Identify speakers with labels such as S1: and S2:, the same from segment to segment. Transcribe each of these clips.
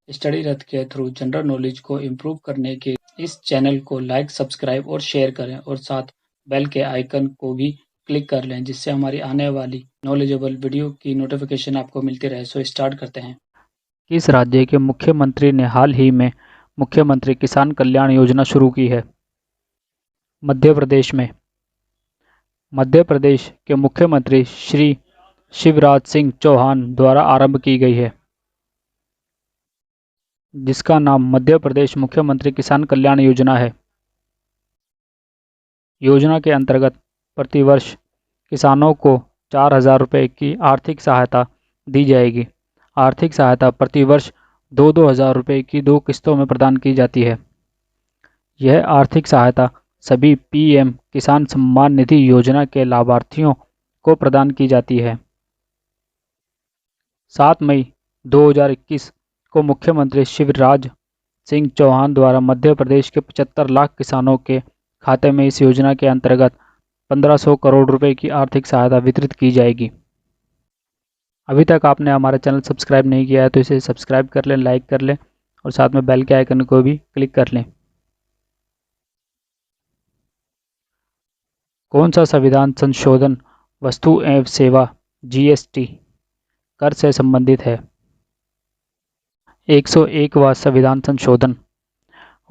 S1: Study रथ के through general knowledge को improve करने के इस चैनल को लाइक, सब्सक्राइब और शेयर करें और साथ बेल के आइकन को भी क्लिक कर लें जिससे हमारी आने वाली नॉलेजेबल वीडियो की नोटिफिकेशन आपको मिलती रहे। सो स्टार्ट करते हैं।
S2: किस राज्य के मुख्यमंत्री ने हाल ही में मुख्यमंत्री किसान कल्याण योजना शुरू की है? मध्य प्रदेश में। मध्य प्रदेश के मुख्यमंत्री श्री शिवराज सिंह चौहान द्वारा आरंभ की गई है, जिसका नाम मध्य प्रदेश मुख्यमंत्री किसान कल्याण योजना है। योजना के अंतर्गत प्रतिवर्ष किसानों को 4,000 रुपये की आर्थिक सहायता दी जाएगी। आर्थिक सहायता प्रतिवर्ष 2,000 रुपये की 2 किस्तों में प्रदान की जाती है। यह आर्थिक सहायता सभी पीएम किसान सम्मान निधि योजना के लाभार्थियों को प्रदान की जाती है। 7 मई 2021 को मुख्यमंत्री शिवराज सिंह चौहान द्वारा मध्य प्रदेश के 75 लाख किसानों के खाते में इस योजना के अंतर्गत 1,500 करोड़ रुपए की आर्थिक सहायता वितरित की जाएगी। अभी तक आपने हमारा चैनल सब्सक्राइब नहीं किया है तो इसे सब्सक्राइब कर लें, लाइक कर लें और साथ में बेल के आइकन को भी क्लिक कर लें। कौन सा संविधान संशोधन वस्तु एवं सेवा जीएसटी कर से संबंधित है? 101वां संविधान संशोधन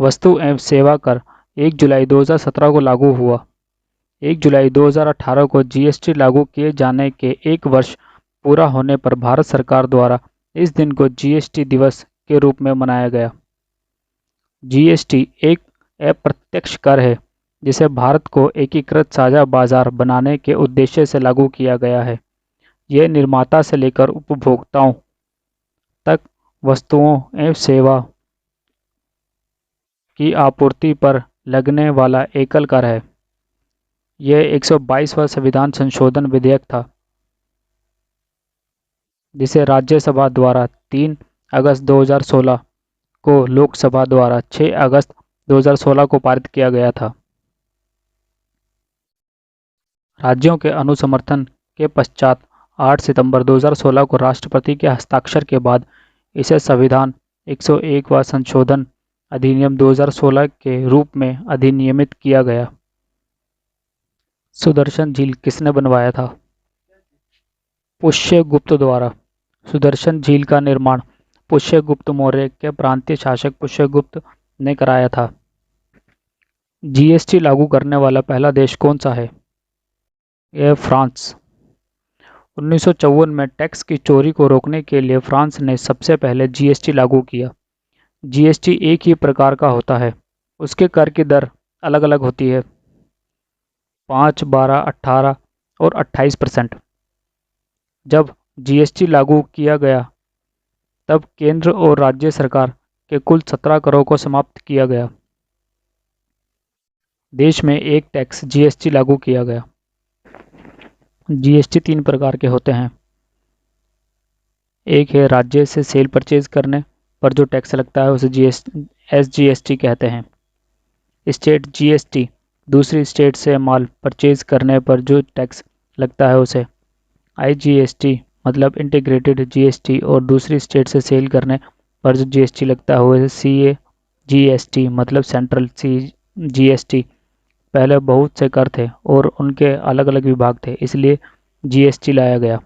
S2: वस्तु एवं सेवा कर 1 जुलाई 2017 को लागू हुआ। 1 जुलाई 2018 को जीएसटी लागू किए जाने के 1 वर्ष पूरा होने पर भारत सरकार द्वारा इस दिन को जीएसटी दिवस के रूप में मनाया गया। जीएसटी एक अप्रत्यक्ष कर है जिसे भारत को एकीकृत साझा बाजार बनाने के उद्देश्य से लागू किया गया है। यह निर्माता से लेकर उपभोक्ताओं तक वस्तुओं एवं सेवा की आपूर्ति पर लगने वाला एकल कर है। यह 122वां संविधान संशोधन विधेयक था जिसे राज्यसभा द्वारा 3 अगस्त 2016 को लोकसभा द्वारा 6 अगस्त 2016 को पारित किया गया था। राज्यों के अनुसमर्थन के पश्चात 8 सितंबर 2016 को राष्ट्रपति के हस्ताक्षर के बाद इसे संविधान 101वां संशोधन अधिनियम 2016 के रूप में अधिनियमित किया गया। सुदर्शन झील किसने बनवाया था? पुष्यगुप्त द्वारा। सुदर्शन झील का निर्माण पुष्यगुप्त मौर्य के प्रांतीय शासक पुष्यगुप्त ने कराया था। जीएसटी लागू करने वाला पहला देश कौन सा है? यह फ्रांस। 1954 में टैक्स की चोरी को रोकने के लिए फ्रांस ने सबसे पहले जीएसटी लागू किया। जीएसटी एक ही प्रकार का होता है, उसके कर की दर अलग अलग होती है, 5, 12, 18 और 28%। जब जीएसटी लागू किया गया तब केंद्र और राज्य सरकार के कुल 17 करों को समाप्त किया गया। देश में एक टैक्स जीएसटी लागू किया गया। जीएसटी 3 प्रकार के होते हैं। एक है राज्य से सेल परचेज करने पर जो टैक्स लगता है उसे एसजीएसटी कहते हैं। स्टेट जीएसटी, दूसरी स्टेट से माल परचेज करने पर जो टैक्स लगता है उसे आईजीएसटी मतलब इंटीग्रेटेड जीएसटी, और दूसरी स्टेट से सेल करने पर जो जीएसटी लगता है उसे सीएजीएसटी मतलब सेंट्रल जीएसटी। पहले बहुत से कर थे और उनके अलग अलग विभाग थे, इसलिए जीएसटी लाया गया।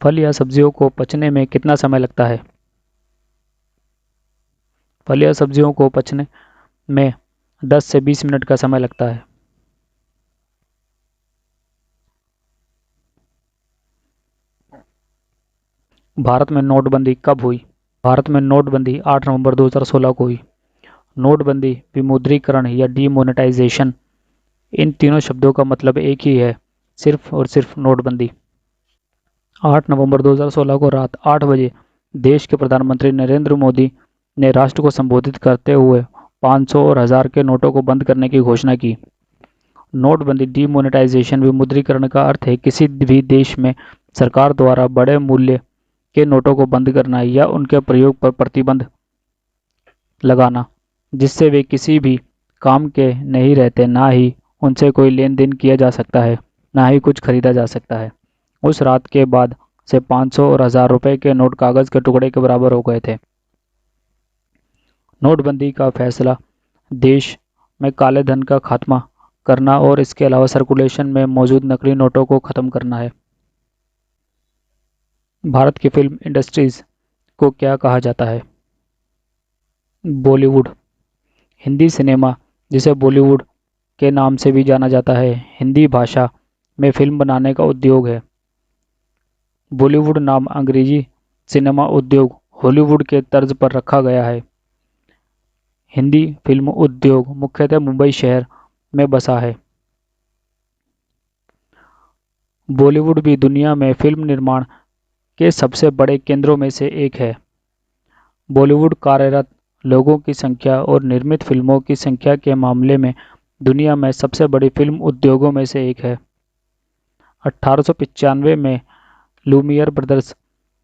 S2: फल या सब्जियों को पचने में कितना समय लगता है? फल या सब्जियों को पचने में 10 से 20 मिनट का समय लगता है। भारत में नोटबंदी कब हुई? भारत में नोटबंदी 8 नवंबर 2016 को हुई। नोटबंदी, विमुद्रीकरण या डीमोनेटाइजेशन, इन तीनों शब्दों का मतलब एक ही है, सिर्फ और सिर्फ नोटबंदी। 8 नवंबर 2016 को रात 8 बजे देश के प्रधानमंत्री नरेंद्र मोदी ने राष्ट्र को संबोधित करते हुए 500 और 1000 के नोटों को बंद करने की घोषणा की। नोटबंदी, डीमोनेटाइजेशन, विमुद्रीकरण का अर्थ है किसी भी देश में सरकार द्वारा बड़े मूल्य के नोटों को बंद करना या उनके प्रयोग पर प्रतिबंध लगाना जिससे वे किसी भी काम के नहीं रहते, ना ही उनसे कोई लेन देन किया जा सकता है, ना ही कुछ खरीदा जा सकता है। उस रात के बाद से 500 और 1000 रुपए के नोट कागज के टुकड़े के बराबर हो गए थे। नोटबंदी का फैसला देश में काले धन का खात्मा करना और इसके अलावा सर्कुलेशन में मौजूद नकली नोटों को खत्म करना है। भारत की फिल्म इंडस्ट्रीज को क्या कहा जाता है? बॉलीवुड। हिंदी सिनेमा, जिसे बॉलीवुड के नाम से भी जाना जाता है, हिंदी भाषा में फिल्म बनाने का उद्योग है। बॉलीवुड नाम अंग्रेजी सिनेमा उद्योग हॉलीवुड के तर्ज पर रखा गया है। हिंदी फिल्म उद्योग मुख्यतः मुंबई शहर में बसा है। बॉलीवुड भी दुनिया में फिल्म निर्माण के सबसे बड़े केंद्रों में से एक है। बॉलीवुड कार्यरत लोगों की संख्या और निर्मित फिल्मों की संख्या के मामले में दुनिया में सबसे बड़ी फिल्म उद्योगों में से एक है। 1895 में लूमियर ब्रदर्स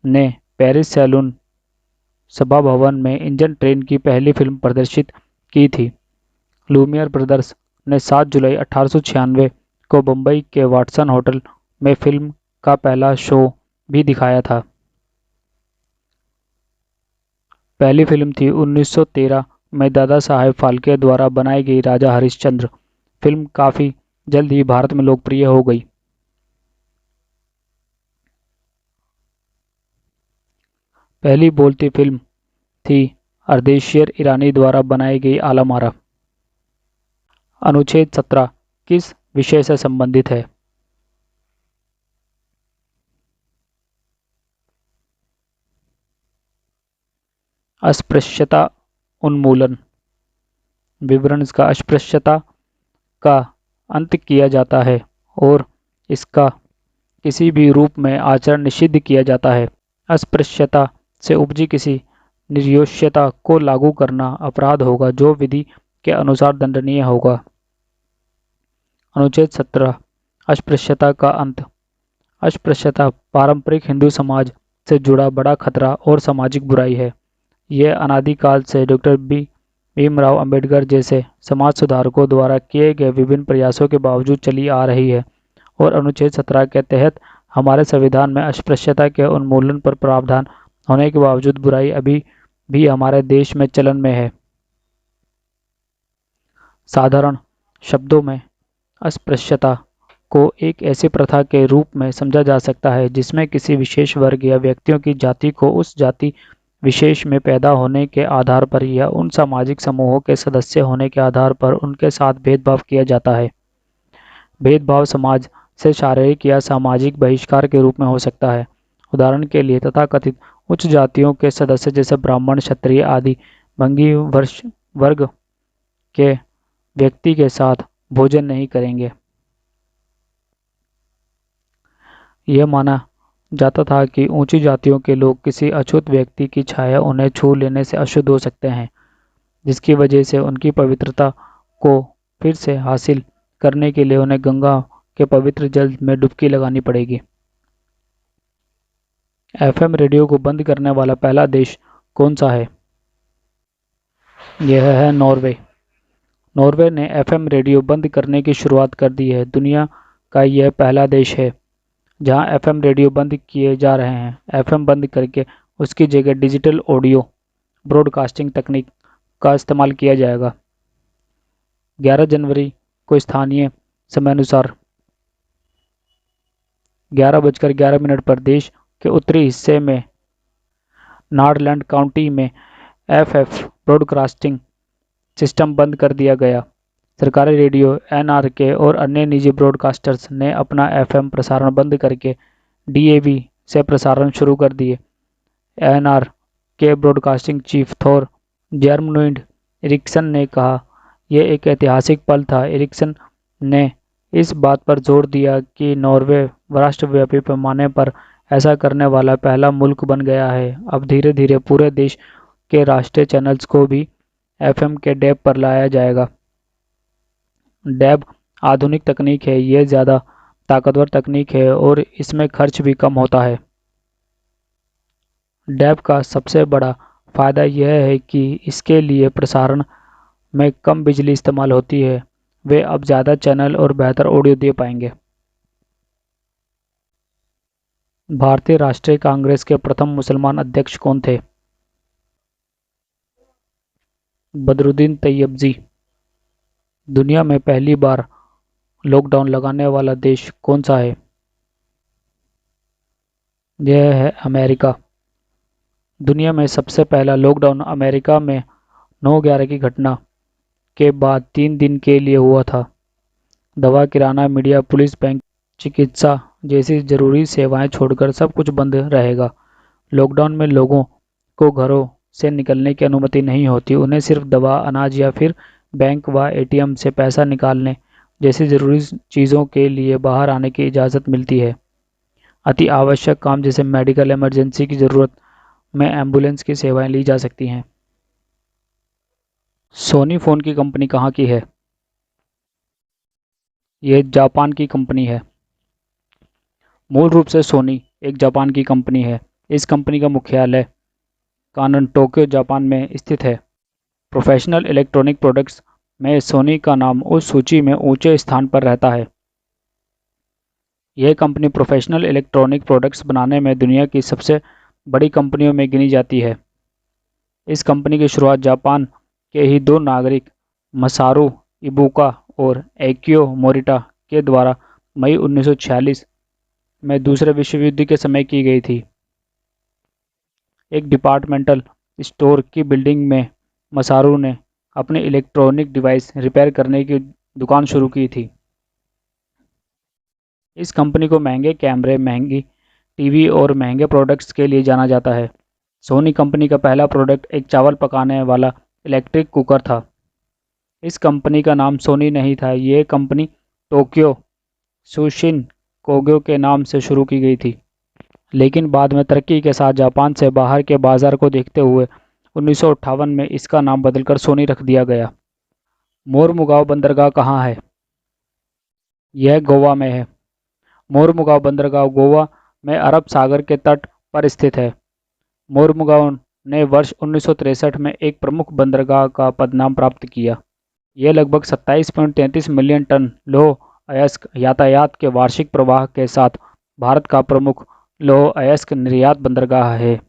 S2: ने पेरिस सैलून सभा भवन में इंजन ट्रेन की पहली फिल्म प्रदर्शित की थी। लूमियर ब्रदर्स ने 7 जुलाई 1896 को बम्बई के वाटसन होटल में फिल्म का पहला शो भी दिखाया था। पहली फिल्म थी 1913 में दादा साहेब फाल्के द्वारा बनाई गई राजा हरिश्चंद्र। फिल्म काफ़ी जल्द ही भारत में लोकप्रिय हो गई। पहली बोलती फिल्म थी अर्देशीर ईरानी द्वारा बनाई गई आलमारा। अनुच्छेद 17 किस विषय से संबंधित है? अस्पृश्यता उन्मूलन। विवरण इसका अस्पृश्यता का अंत किया जाता है और इसका किसी भी रूप में आचरण निषिद्ध किया जाता है। अस्पृश्यता से उपजी किसी निर्योश्यता को लागू करना अपराध होगा जो विधि के अनुसार दंडनीय होगा। अनुच्छेद 17 अस्पृश्यता का अंत। अस्पृश्यता पारंपरिक हिंदू समाज से जुड़ा बड़ा खतरा और सामाजिक बुराई है। यह अनादिकाल से डॉक्टर भीमराव अंबेडकर जैसे समाज सुधारकों द्वारा किए गए विभिन्न प्रयासों के बावजूद चली आ रही है और अनुच्छेद 17 के तहत हमारे संविधान में अस्पृश्यता के उन्मूलन पर प्रावधान होने के बावजूद बुराई अभी भी हमारे देश में चलन में है। साधारण शब्दों में अस्पृश्यता को एक ऐसी प्रथा के रूप में समझा जा सकता है जिसमें किसी विशेष वर्ग या व्यक्तियों की जाति को उस जाति विशेष में पैदा होने के आधार पर या उन सामाजिक समूहों के सदस्य होने के आधार पर उनके साथ भेदभाव किया जाता है। भेदभाव समाज से शारीरिक या सामाजिक बहिष्कार के रूप में हो सकता है। उदाहरण के लिए तथाकथित उच्च जातियों के सदस्य जैसे ब्राह्मण, क्षत्रिय आदि भंगी वर्ग के व्यक्ति के साथ भोजन नहीं करेंगे। यह माना जाता था कि ऊंची जातियों के लोग किसी अछूत व्यक्ति की छाया उन्हें छू लेने से अशुद्ध हो सकते हैं, जिसकी वजह से उनकी पवित्रता को फिर से हासिल करने के लिए उन्हें गंगा के पवित्र जल में डुबकी लगानी पड़ेगी। एफएम रेडियो को बंद करने वाला पहला देश कौन सा है? यह है नॉर्वे। नॉर्वे ने एफएम रेडियो बंद करने की शुरुआत कर दी है। दुनिया का यह पहला देश है जहां एफएम रेडियो बंद किए जा रहे हैं। एफएम बंद करके उसकी जगह डिजिटल ऑडियो ब्रॉडकास्टिंग तकनीक का इस्तेमाल किया जाएगा। 11 जनवरी को स्थानीय समयानुसार 11:11 पर देश के उत्तरी हिस्से में नॉर्डलैंड काउंटी में एफएफ ब्रॉडकास्टिंग सिस्टम बंद कर दिया गया। सरकारी रेडियो एनआरके और अन्य निजी ब्रॉडकास्टर्स ने अपना एफएम प्रसारण बंद करके डीएवी से प्रसारण शुरू कर दिए। एनआरके ब्रॉडकास्टिंग चीफ थोर जर्मनोइड एरिक्सन ने कहा, यह एक ऐतिहासिक पल था। एरिक्सन ने इस बात पर जोर दिया कि नॉर्वे राष्ट्रव्यापी पैमाने पर ऐसा करने वाला पहला मुल्क बन गया है। अब धीरे धीरे पूरे देश के राष्ट्रीय चैनल्स को भी एफएम के डैब पर लाया जाएगा। डैब आधुनिक तकनीक है। यह ज़्यादा ताकतवर तकनीक है और इसमें खर्च भी कम होता है। डैब का सबसे बड़ा फ़ायदा यह है कि इसके लिए प्रसारण में कम बिजली इस्तेमाल होती है, वे अब ज़्यादा चैनल और बेहतर ऑडियो दे पाएंगे। भारतीय राष्ट्रीय कांग्रेस के प्रथम मुसलमान अध्यक्ष कौन थे? बदरुद्दीन तैयबजी। दुनिया में पहली बार लॉकडाउन लगाने वाला देश कौन सा है? यह है अमेरिका। दुनिया में सबसे पहला लॉकडाउन अमेरिका में 9/11 की घटना के बाद 3 दिन के लिए हुआ था। दवा, किराना, मीडिया, पुलिस, बैंक, चिकित्सा जैसी जरूरी सेवाएं छोड़कर सब कुछ बंद रहेगा। लॉकडाउन में लोगों को घरों से निकलने की अनुमति नहीं होती। उन्हें सिर्फ दवा, अनाज या फिर बैंक व एटीएम से पैसा निकालने जैसी ज़रूरी चीज़ों के लिए बाहर आने की इजाज़त मिलती है। अति आवश्यक काम जैसे मेडिकल इमरजेंसी की ज़रूरत में एम्बुलेंस की सेवाएं ली जा सकती हैं। सोनी फ़ोन की कंपनी कहाँ की है? यह जापान की कंपनी है। मूल रूप से सोनी एक जापान की कंपनी है। इस कंपनी का मुख्यालय कानन, टोक्यो, जापान में स्थित है। प्रोफेशनल इलेक्ट्रॉनिक प्रोडक्ट्स में सोनी का नाम उस सूची में ऊंचे स्थान पर रहता है। यह कंपनी प्रोफेशनल इलेक्ट्रॉनिक प्रोडक्ट्स बनाने में दुनिया की सबसे बड़ी कंपनियों में गिनी जाती है। इस कंपनी की शुरुआत जापान के ही 2 नागरिक मसारू इबुका और एकियो मोरिटा के द्वारा मई 1946 में दूसरे विश्व युद्ध के समय की गई थी। एक डिपार्टमेंटल स्टोर की बिल्डिंग में मसारू ने अपने इलेक्ट्रॉनिक डिवाइस रिपेयर करने की दुकान शुरू की थी। इस कंपनी को महंगे कैमरे, महंगी टीवी और महंगे प्रोडक्ट्स के लिए जाना जाता है। सोनी कंपनी का पहला प्रोडक्ट एक चावल पकाने वाला इलेक्ट्रिक कुकर था। इस कंपनी का नाम सोनी नहीं था। ये कंपनी टोक्यो सुशिन कोग्यो के नाम से शुरू की गई थी, लेकिन बाद में तरक्की के साथ जापान से बाहर के बाजार को देखते हुए 1958 में इसका नाम बदलकर सोनी रख दिया गया। मोरमुगाओ बंदरगाह कहाँ है? यह गोवा में है। मोरमुगाओ बंदरगाह गोवा में अरब सागर के तट पर स्थित है। मोरमुगाओ ने वर्ष 1963 में एक प्रमुख बंदरगाह का पदनाम प्राप्त किया। यह लगभग 27.33 मिलियन टन लौह अयस्क यातायात के वार्षिक प्रवाह के साथ भारत का प्रमुख लौह अयस्क निर्यात बंदरगाह है।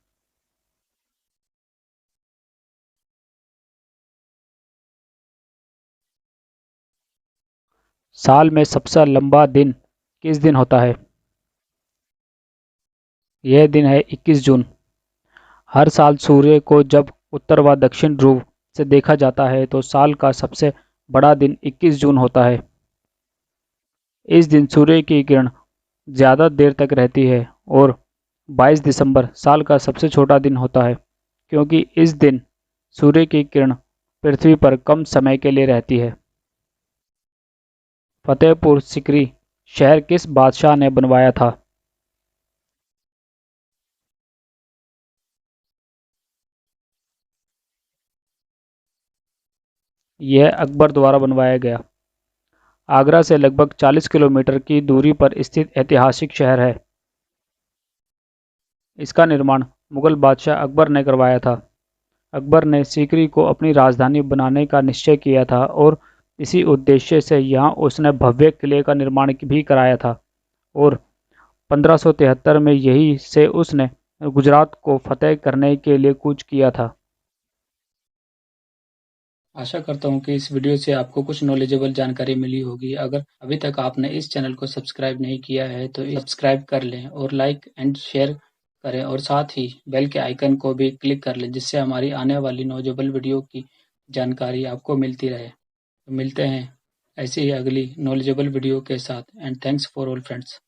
S2: साल में सबसे लंबा दिन किस दिन होता है? यह दिन है 21 जून। हर साल सूर्य को जब उत्तर व दक्षिण ध्रुव से देखा जाता है तो साल का सबसे बड़ा दिन 21 जून होता है। इस दिन सूर्य की किरण ज़्यादा देर तक रहती है और 22 दिसंबर साल का सबसे छोटा दिन होता है, क्योंकि इस दिन सूर्य की किरण पृथ्वी पर कम समय के लिए रहती है। फतेहपुर सिकरी शहर किस बादशाह ने बनवाया था? यह अकबर द्वारा बनवाया गया। आगरा से लगभग 40 किलोमीटर की दूरी पर स्थित ऐतिहासिक शहर है। इसका निर्माण मुगल बादशाह अकबर ने करवाया था। अकबर ने सीकरी को अपनी राजधानी बनाने का निश्चय किया था और इसी उद्देश्य से यहाँ उसने भव्य किले का निर्माण भी कराया था और 1573 में यही से उसने गुजरात को फतेह करने के लिए कूच किया था।
S1: आशा करता हूँ कि इस वीडियो से आपको कुछ नॉलेजेबल जानकारी मिली होगी। अगर अभी तक आपने इस चैनल को सब्सक्राइब नहीं किया है तो सब्सक्राइब कर लें और लाइक एंड शेयर करें और साथ ही बेल के आइकन को भी क्लिक कर लें, जिससे हमारी आने वाली नॉलेजेबल वीडियो की जानकारी आपको मिलती रहे। तो मिलते हैं ऐसे ही अगली नॉलेजेबल वीडियो के साथ and thanks for all friends.